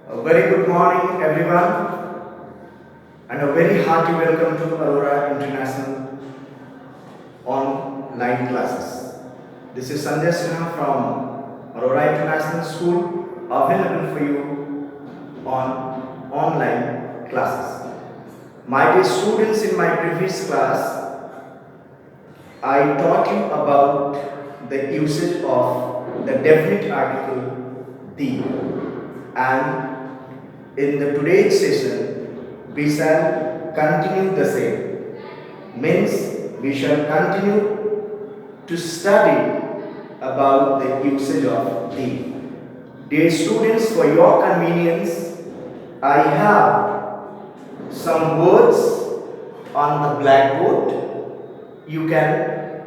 A very good morning, everyone, and a very hearty welcome to Aurora International online classes. This is Sanjay Sinha from Aurora International School, available for you on online classes. My dear students, in my previous class, I taught you about the usage of the definite article the, and in the today's session, we shall continue the same. Means we shall continue to study about the usage of the. Dear students, for your convenience, I have some words on the blackboard. You can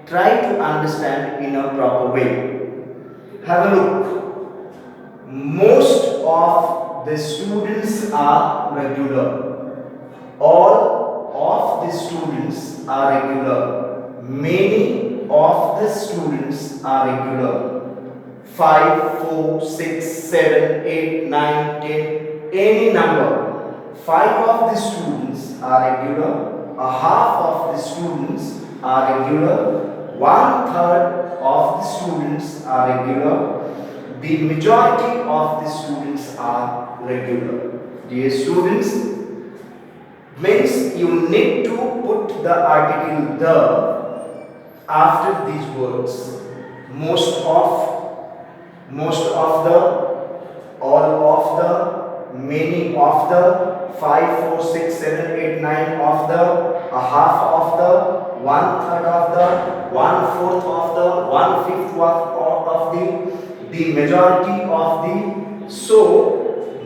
try to understand in a proper way. Have a look. Most of the students are regular. All of the students are regular. Many of the students are regular. 5, 4, 6, 7, 8, 9, 10, any number. 5 of the students are regular. A half of the students are regular. 1/3 of the students are regular. The majority of the students are regular. Dear students, means you need to put the article the after these words. Most of the, all of the, many of the, 5, 4, 6, 7, 8, 9 of the, a half of the, 1/3 of the, 1/4 of the, 1/5 of the majority of the, so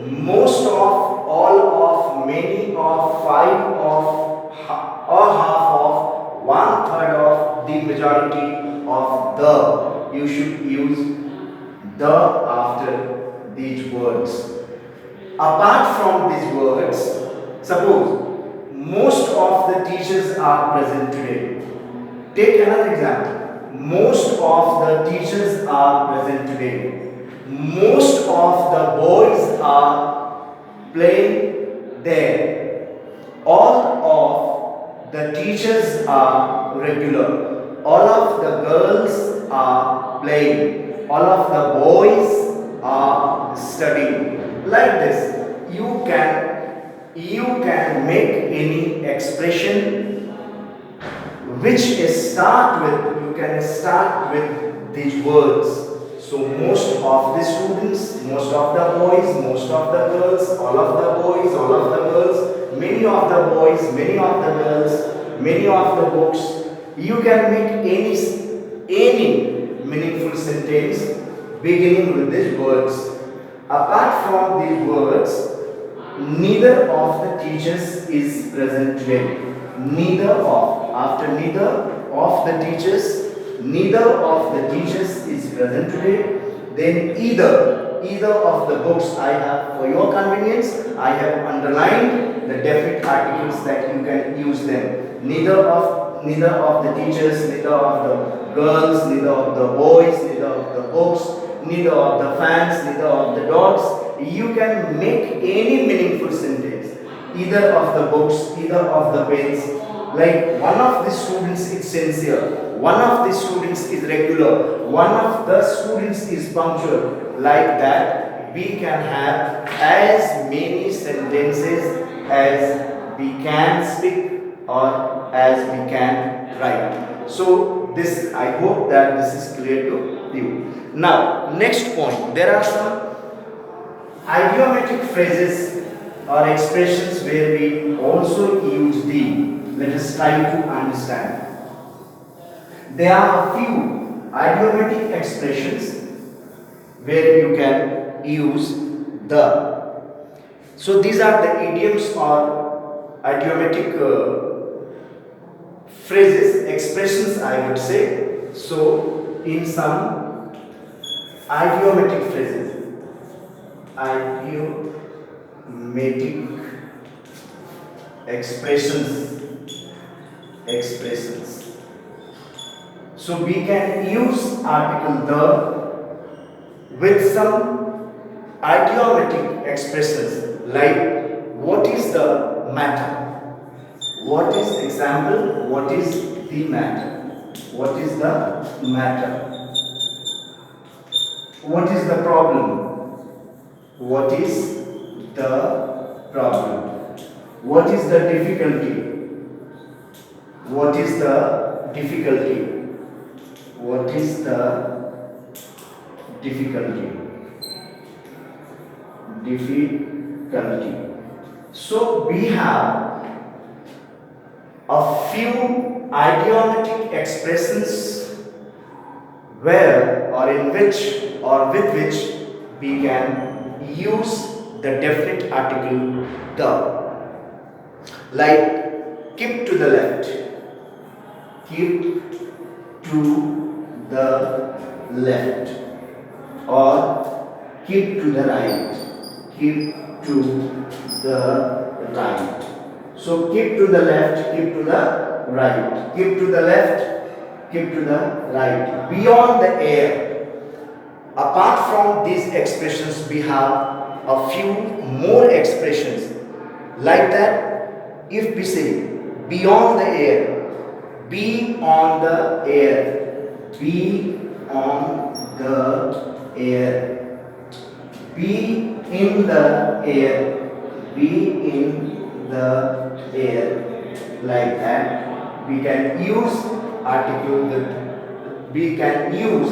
most of, all of, many of, 5 of, or half of, 1/3 of, the majority of the. You should use the after these words. Apart from these words, suppose most of the teachers are present today. Take another example. Most of the teachers are present today. Most of the boys are playing there. All of the teachers are regular. All of the girls are playing. All of the boys are studying. Like this, you can make any expression which is start with, you can start with these words. So most of the students, most of the boys, most of the girls, all of the boys, all of the girls, many of the boys, many of the girls, many of the books. You can make any meaningful sentence beginning with these words. Apart from these words, neither of the teachers is present today. Neither of, after neither of the teachers, neither of the teachers is present today. Then either of the books, I have, for your convenience, I have underlined the definite articles that you can use them. Neither of the teachers, neither of the girls, neither of the boys, neither of the books, neither of the fans, neither of the dogs. You can make any meaningful sentence. Either of the books, either of the pens. Like one of the students is sincere, one of the students is regular, one of the students is punctual. Like that, we can have as many sentences as we can speak or as we can write. So this, I hope that this is clear to you. Now, next point. There are some idiomatic phrases or expressions where we also use the. Let us try to understand. There are a few idiomatic expressions where you can use the. So these are the idioms or idiomatic phrases, expressions, I would say. So in some idiomatic phrases, idiomatic expressions. So we can use article the with some idiomatic expressions like what is the matter? What is example? What is the matter? What is the matter? What is the problem? What is the problem? What is the difficulty? What is the difficulty? What is the difficulty? Difficulty. So we have a few idiomatic expressions where or in which or with which we can use the definite article the. Like keep to the left. Keep to the left. Or keep to the right. Keep to the right. So keep to the left, keep to the right. Keep to the left, keep to the right. Beyond the air. Apart from these expressions, we have a few more expressions. Like that, if we say beyond the air, be on the air, be on the air, be in the air, be in the air, like that. We can use article with, we can use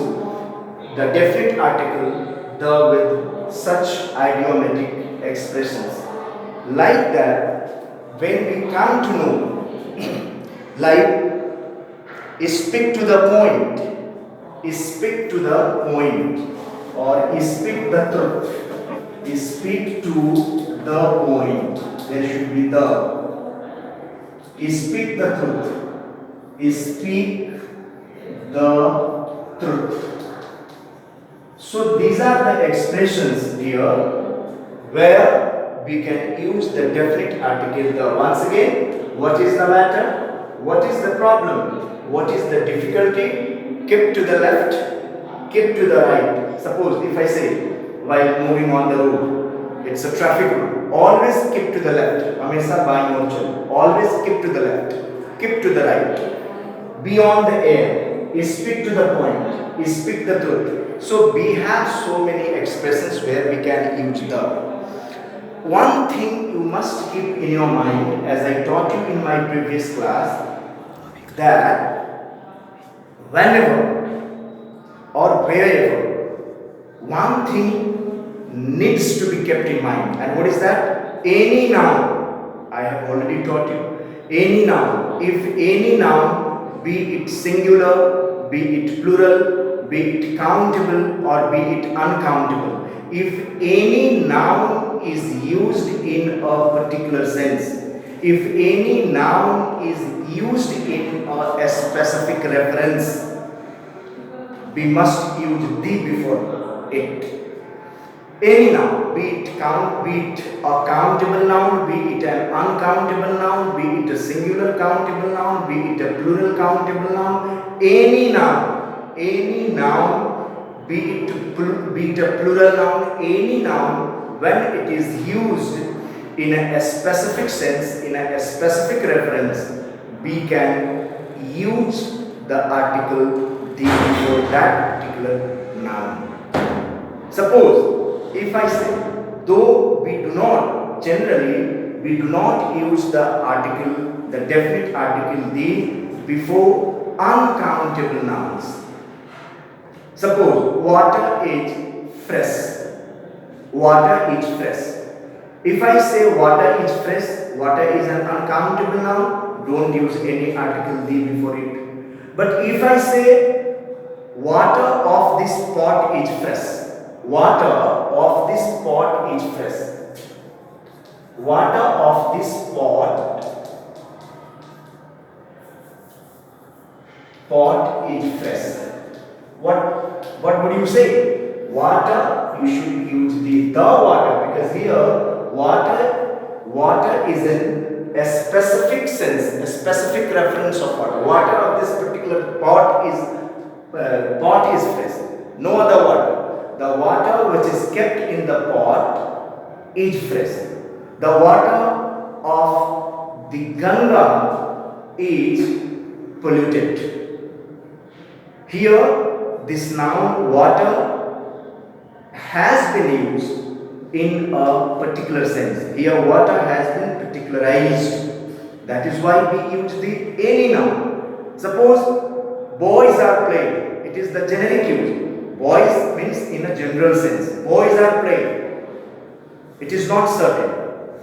the definite article the with such idiomatic expressions. Like that, when we come to know, like speak to the point, speak to the point, or speak the truth, speak to the point. There should be the. Speak the truth, speak the truth. So these are the expressions here where we can use the definite article the. Once again, what is the matter? What is the problem? What is the difficulty? Keep to the left, keep to the right. Suppose if I say while moving on the road, it's a traffic rule. Always keep to the left. Hamesha बाईं ओर चलो. Always keep to the left, keep to the right. Be on the air, speak to the point, speak the truth. So we have so many expressions where we can use the. One thing you must keep in your mind, as I taught you in my previous class, that whenever or wherever one thing needs to be kept in mind, and what is that? Any noun. I have already taught you. Any noun. If any noun, be it singular, be it plural, be it countable or be it uncountable, if any noun is used in a particular sense, if any noun is used in a specific reference, we must use the before it. Any noun, be it a countable noun, be it an uncountable noun, be it a singular countable noun, be it a plural countable noun, any noun, be it a plural noun, any noun, when it is used in a specific sense, in a specific reference, we can use the article the before that particular noun. Suppose if I say, though we do not, generally we do not use the article, the definite article the before uncountable nouns. Suppose water is fresh. Water is fresh. If I say water is fresh, water is an uncountable noun, don't use any article the before it. But if I say water of this pot is fresh, water of this pot is fresh, water of this pot is fresh. What would you say? Water, you should use the water, because here water is in a specific sense, a specific reference of water. Water of this particular pot is fresh. No other water. the water which is kept in the pot is fresh. The water of the Ganga is polluted. Here, this noun water has been used in a particular sense. Here, water has been particularized. That is why we use the any noun. Suppose boys are playing. It is the generic use. Boys means in a general sense. Boys are playing. It is not certain.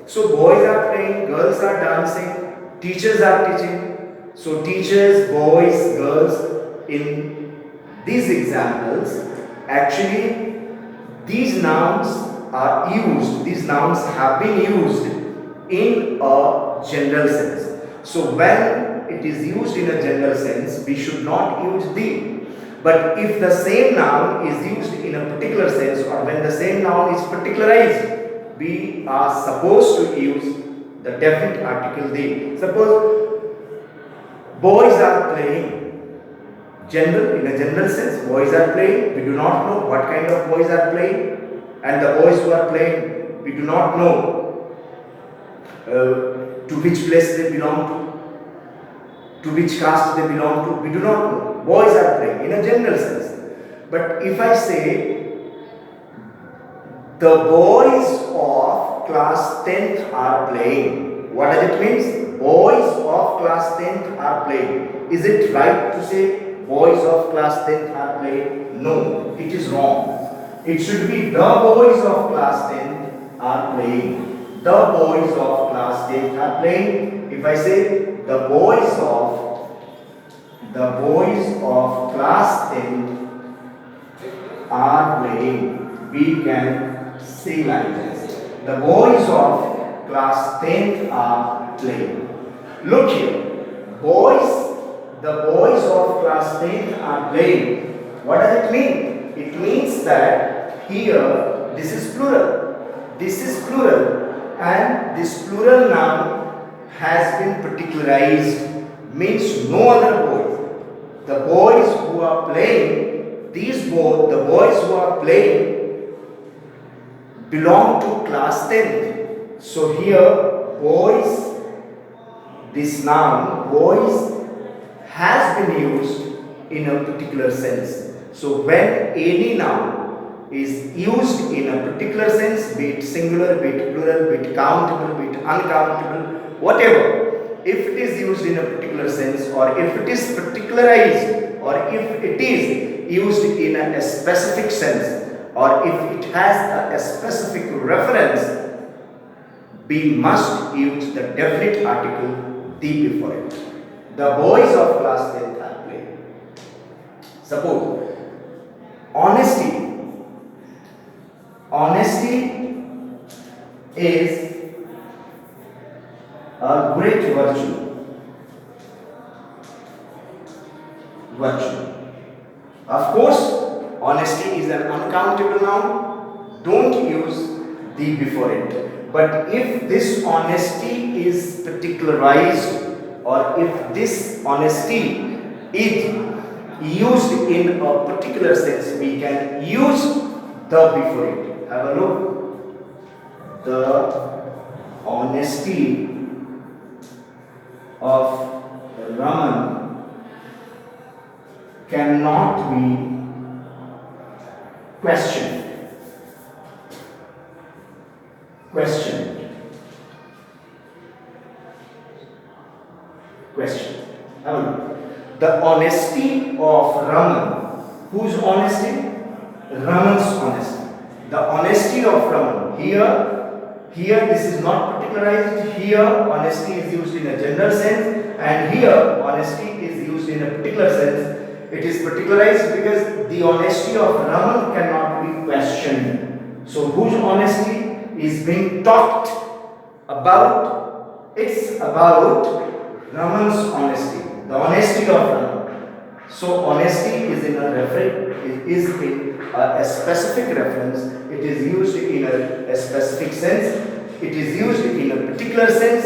So boys are playing, girls are dancing, teachers are teaching. So teachers, boys, girls, in these examples, actually these nouns are used, these nouns have been used in a general sense. So when it is used in a general sense, we should not use the. But if the same noun is used in a particular sense, or when the same noun is particularized, we are supposed to use the definite article the. Suppose boys are playing. General, in a general sense, boys are playing. We do not know what kind of boys are playing, and the boys who are playing, we do not know to which place they belong to which caste they belong to. We do not know. Boys are playing in a general sense. But if I say the boys of class 10th are playing, what does it mean? Boys of class 10th are playing. Is it right to say boys of class 10th are playing? No, it is wrong. It should be the boys of class 10th are playing. The boys of class 10th are playing. If I say the boys of class 10 are playing, we can say like this. The boys of class 10 are playing. Look here. The boys of class 10 are playing. What does it mean? It means that here this is plural. This is plural. And this plural noun has been particularized. Means no other boys. The boys who are playing, the boys who are playing belong to class 10th. So here boys, this noun boys has been used in a particular sense. So when any noun is used in a particular sense, be it singular, be it plural, be it countable, be it uncountable, whatever, if it is used in a particular sense, or if it is particularized, or if it is used in a specific sense, or if it has a specific reference, we must use the definite article the before it. The boys of class 10th are playing. Suppose honesty. Honesty is a great virtue. Of course, honesty is an uncountable noun. Don't use the before it. But if this honesty is particularized, or if this honesty is used in a particular sense, we can use the before it. Have a look. The honesty of Raman cannot be questioned. The honesty of Raman. Whose honesty? Raman's honesty. The honesty of Raman. Here this is not particularized. Here honesty is used in a general sense, and here honesty is used in a particular sense. It is particularized because the honesty of Raman cannot be questioned. So whose honesty is being talked about? It's about Raman's honesty, the honesty of Raman. So honesty is in a specific reference. It is used in a specific sense. It is used in a particular sense.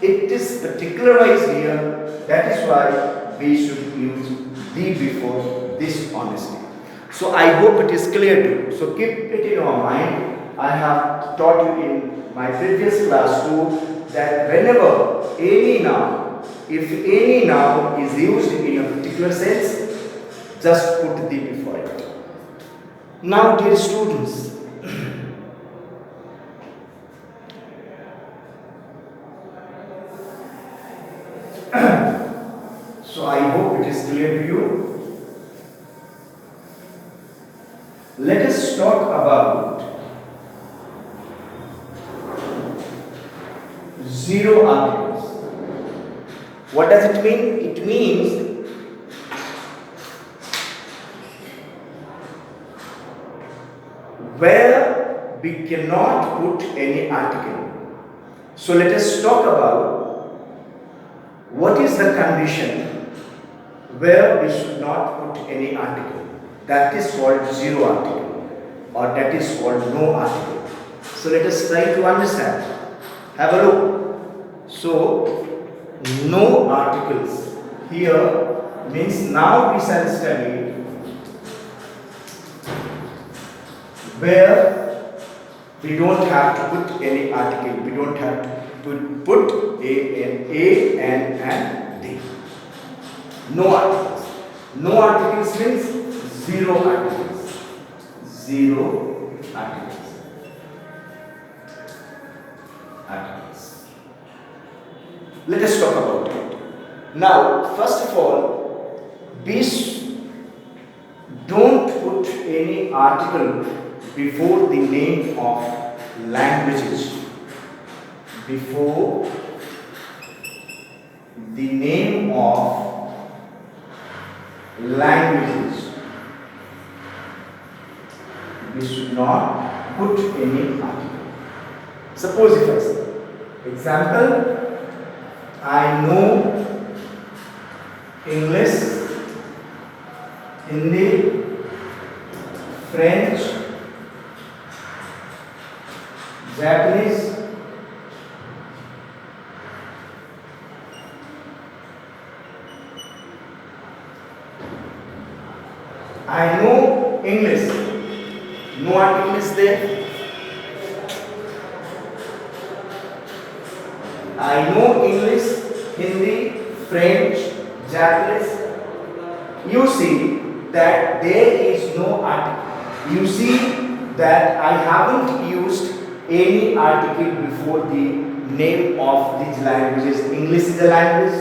It is particularized here. That is why we should use the before this honesty. So I hope it is clear to you. So keep it in your mind. I have taught you in my previous class too that whenever any noun, if any noun is used in a particular sense, just put the before it. Now, dear students, so I hope it is clear to you. Let us talk about zero articles. What does it mean? It means where we cannot put any article. So let us talk about what is the condition where we should not put any article. That is called zero article, or that is called no article. So let us try to understand. Have a look. So no articles here means now we shall study where we don't have to put any article. We don't have to put a and d. No articles. No articles means zero articles. Zero articles. Articles. Let us talk about it. Now, first of all, don't put any article before the name of languages. Before the name of languages, we should not put any article. Suppose if I say, example, I know English, Hindi, French, Japanese, I know English. No article is there. I know English, Hindi, French, Japanese. You see that there is no article. You see that I haven't used any article before the name of these languages. English is a language,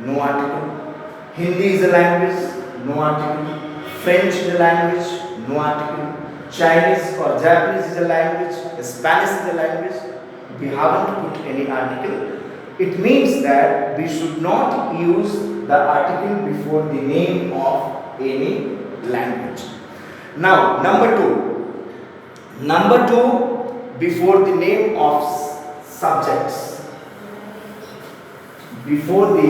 no article. Hindi is a language, no article. French is a language, no article. Chinese or Japanese is a language, Spanish is a language. We haven't put any article. It means that we should not use the article before the name of any language. Now, number two, before the name of subjects. Before the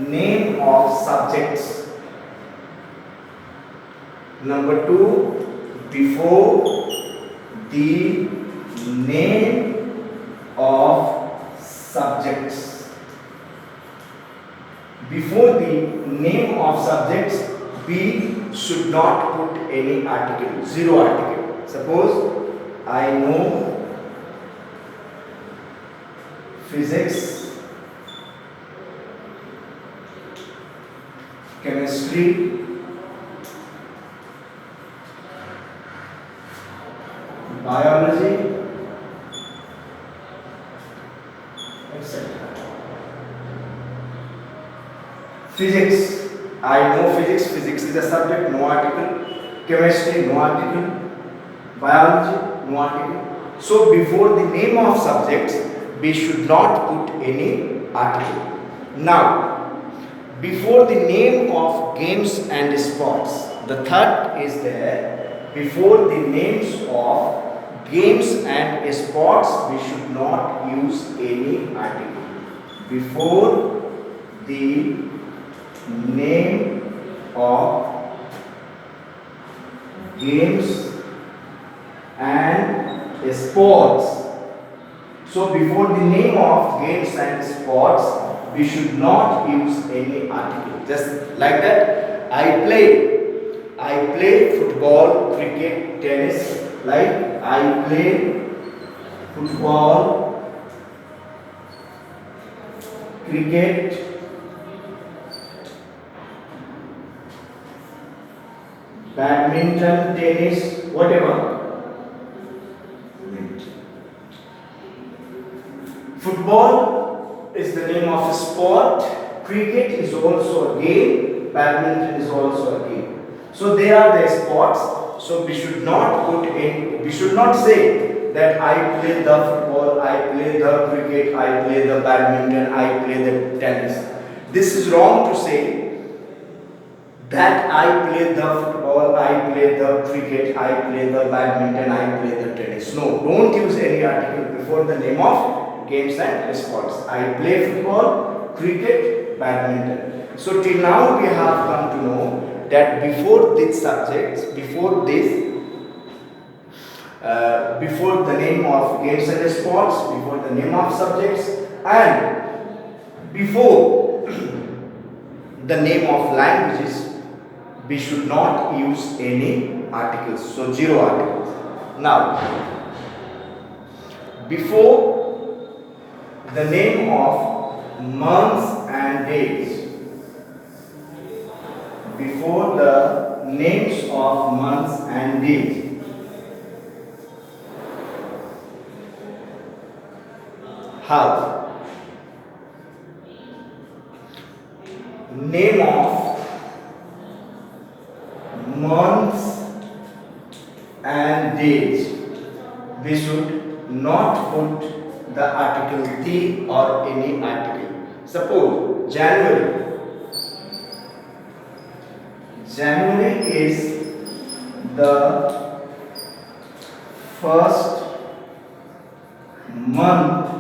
name of subjects. Number two, before the name of subjects. Before the name of subjects, we should not put any article, zero article. Suppose I know physics, chemistry, biology, etc. Physics, I know physics, physics is a subject, no article. Chemistry, no article. Biology, no article. So before the name of subjects, we should not put any article. Now, before the name of games and sports, the third is there. Before the names of games and sports, we should not use any article. Before the name of games and sports. So before the name of games and sports, we should not use any article. Just like that, I I play football, cricket, tennis. Like I play football, cricket, badminton, tennis, whatever. Football is the name of a sport. Cricket is also a game. Badminton is also a game. So they are the sports. So we should not put in. We should not say that I play the football, I play the cricket, I play the badminton, I play the tennis. This is wrong to say that I play the football, I play the cricket, I play the badminton, I play the tennis. No, don't use any article before the name of games and sports. I play football, cricket, badminton. So till now we have come to know that before these subjects, before the name of games and sports, before the name of subjects, and before the name of languages, we should not use any articles. So zero articles. Now, before the name of months and days, before the names of months and days, how? Name of months and days. We should not put the article the or any article. Suppose January. January is the first month